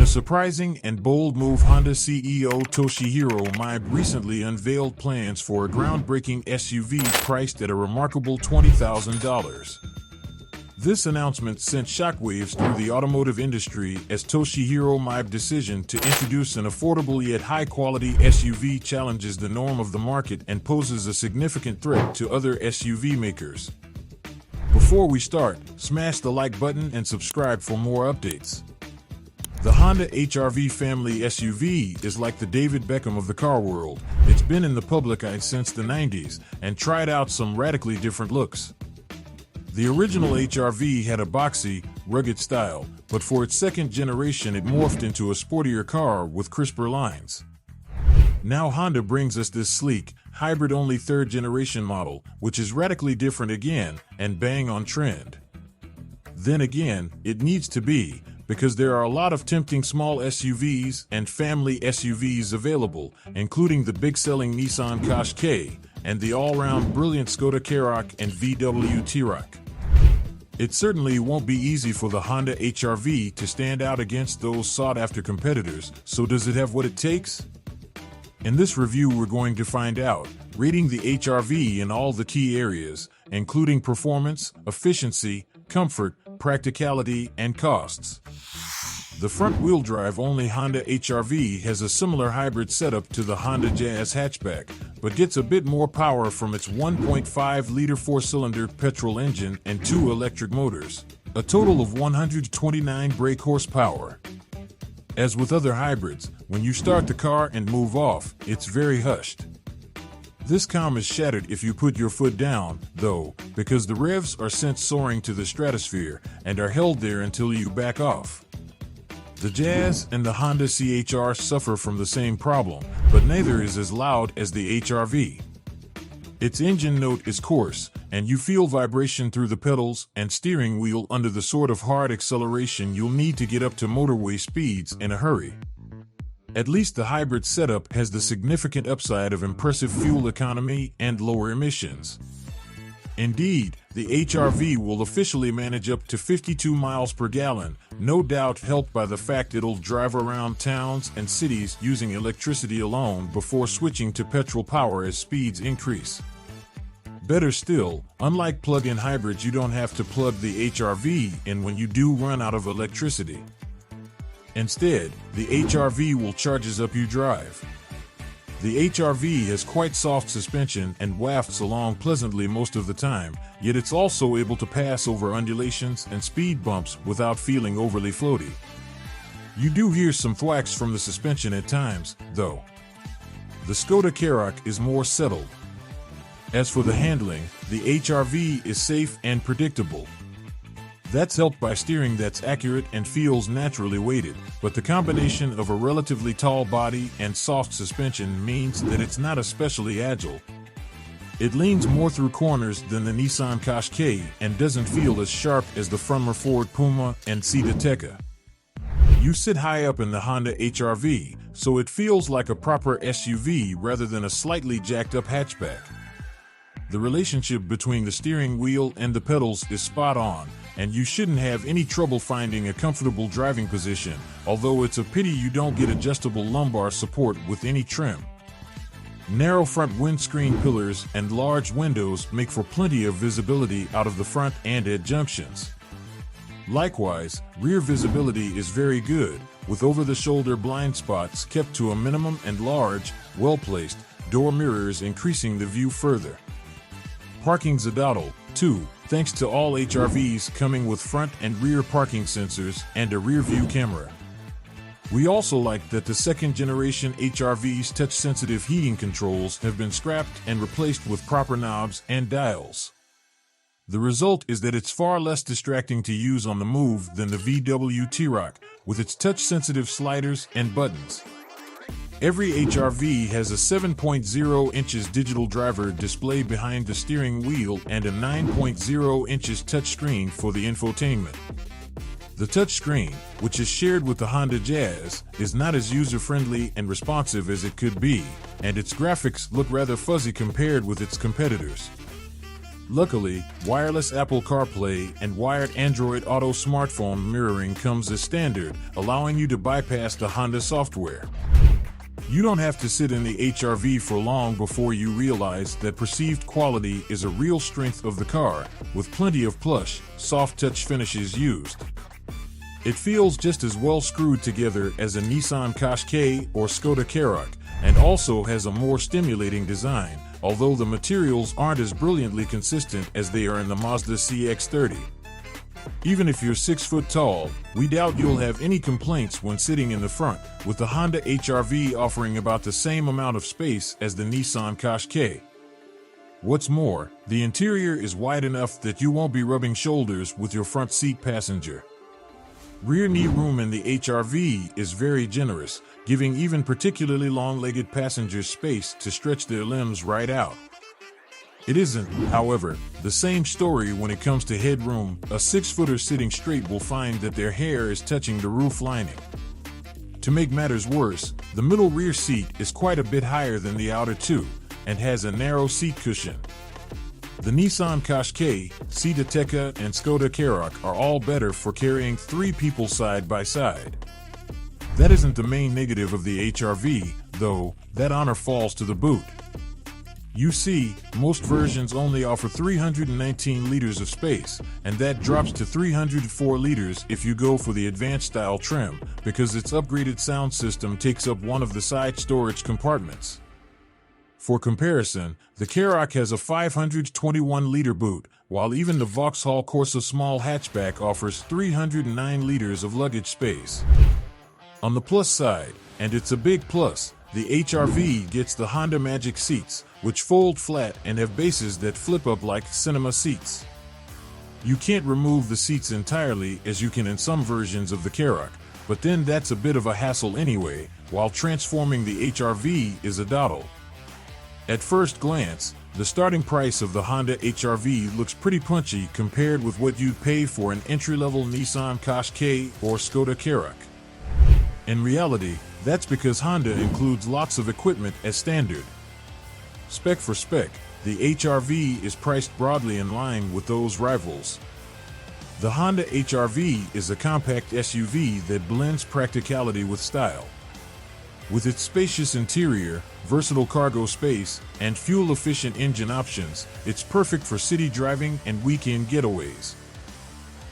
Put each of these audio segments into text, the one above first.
surprising and bold move, Honda CEO Toshihiro Mibe recently unveiled plans for a groundbreaking SUV priced at a remarkable $20,000. This announcement sent shockwaves through the automotive industry as Toshihiro Mibe's decision to introduce an affordable yet high-quality SUV challenges the norm of the market and poses a significant threat to other SUV makers. Before we start, smash the like button and subscribe for more updates. The Honda HR-V family SUV is like the David Beckham of the car world. It's been in the public eye since the 90s and tried out some radically different looks. The original HR-V had a boxy, rugged style, but for its second generation it morphed into a sportier car with crisper lines. Now Honda brings us this sleek, hybrid-only third-generation model, which is radically different again and bang on trend. Then again, it needs to be, because there are a lot of tempting small SUVs and family SUVs available, including the big-selling Nissan Qashqai and the all-round brilliant Skoda Karoq and VW T-Roc. It certainly won't be easy for the Honda HR-V to stand out against those sought-after competitors, so does it have what it takes? In this review we're going to find out, rating the HR-V in all the key areas, including performance, efficiency, comfort, practicality, and costs. The front-wheel drive-only Honda HR-V has a similar hybrid setup to the Honda Jazz hatchback, but gets a bit more power from its 1.5-liter four-cylinder petrol engine and two electric motors, a total of 129 brake horsepower. As with other hybrids, when you start the car and move off, it's very hushed. This calm is shattered if you put your foot down, though, because the revs are sent soaring to the stratosphere and are held there until you back off. The Jazz and the Honda CHR suffer from the same problem, but neither is as loud as the HR-V. Its engine note is coarse, and you feel vibration through the pedals and steering wheel under the sort of hard acceleration you'll need to get up to motorway speeds in a hurry. At least the hybrid setup has the significant upside of impressive fuel economy and lower emissions. Indeed, the HR-V will officially manage up to 52 miles per gallon, no doubt helped by the fact it'll drive around towns and cities using electricity alone before switching to petrol power as speeds increase. Better still, unlike plug-in hybrids, you don't have to plug the HR-V in when you do run out of electricity. Instead, the HR-V will charge as up you drive. The HR-V has quite soft suspension and wafts along pleasantly most of the time, yet it's also able to pass over undulations and speed bumps without feeling overly floaty. You do hear some thwacks from the suspension at times, though. The Skoda Karoq is more settled. As for the handling, the HR-V is safe and predictable. That's helped by steering that's accurate and feels naturally weighted, but the combination of a relatively tall body and soft suspension means that it's not especially agile. It leans more through corners than the Nissan Qashqai and doesn't feel as sharp as the former Ford Puma and Skoda Tekka. You sit high up in the Honda HR-V, so it feels like a proper SUV rather than a slightly jacked-up hatchback. The relationship between the steering wheel and the pedals is spot on, and you shouldn't have any trouble finding a comfortable driving position, although it's a pity you don't get adjustable lumbar support with any trim. Narrow front windscreen pillars and large windows make for plenty of visibility out of the front and at junctions. Likewise, rear visibility is very good, with over-the-shoulder blind spots kept to a minimum and large, well-placed, door mirrors increasing the view further. Parking's a doddle, too, thanks to all HR-Vs coming with front and rear parking sensors and a rear-view camera. We also like that the second-generation HR-V's touch-sensitive heating controls have been scrapped and replaced with proper knobs and dials. The result is that it's far less distracting to use on the move than the VW T-Roc, with its touch-sensitive sliders and buttons. Every HR-V has a 7.0 inches digital driver display behind the steering wheel and a 9.0 inches touchscreen for the infotainment. The touchscreen, which is shared with the Honda Jazz, is not as user-friendly and responsive as it could be, and its graphics look rather fuzzy compared with its competitors. Luckily, wireless Apple CarPlay and wired Android Auto smartphone mirroring comes as standard, allowing you to bypass the Honda software. You don't have to sit in the HR-V for long before you realize that perceived quality is a real strength of the car, with plenty of plush, soft touch finishes used. It feels just as well screwed together as a Nissan Qashqai or Skoda Karoq, and also has a more stimulating design, although the materials aren't as brilliantly consistent as they are in the Mazda CX-30. Even if you're 6 foot tall, we doubt you'll have any complaints when sitting in the front, with the Honda HR-V offering about the same amount of space as the Nissan Qashqai. What's more, the interior is wide enough that you won't be rubbing shoulders with your front seat passenger. Rear knee room in the HR-V is very generous, giving even particularly long-legged passengers space to stretch their limbs right out. It isn't, however, the same story when it comes to headroom. A 6-footer sitting straight will find that their hair is touching the roof lining. To make matters worse, the middle rear seat is quite a bit higher than the outer two, and has a narrow seat cushion. The Nissan Qashqai, Skoda and Skoda Karoq are all better for carrying 3 people side by side. That isn't the main negative of the HR-V, though. That honor falls to the boot. You see, most versions only offer 319 liters of space, and that drops to 304 liters if you go for the advanced style trim, because its upgraded sound system takes up one of the side storage compartments. For comparison, the Karoq has a 521-liter boot, while even the Vauxhall Corsa small hatchback offers 309 liters of luggage space. On the plus side, and it's a big plus, the HR-V gets the Honda Magic seats, which fold flat and have bases that flip up like cinema seats. You can't remove the seats entirely as you can in some versions of the Karoq, but then that's a bit of a hassle anyway, while transforming the HR-V is a doddle. At first glance, the starting price of the Honda HR-V looks pretty punchy compared with what you'd pay for an entry-level Nissan Qashqai or Skoda Karoq. In reality, that's because Honda includes lots of equipment as standard. Spec for spec, the HR-V is priced broadly in line with those rivals. The Honda HR-V is a compact SUV that blends practicality with style. With its spacious interior, versatile cargo space, and fuel-efficient engine options, it's perfect for city driving and weekend getaways.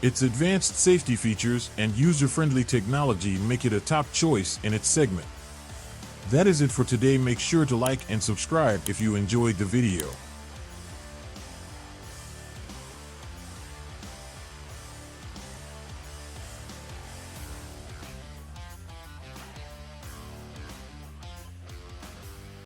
Its advanced safety features and user-friendly technology make it a top choice in its segment. That is it for today. Make sure to like and subscribe if you enjoyed the video.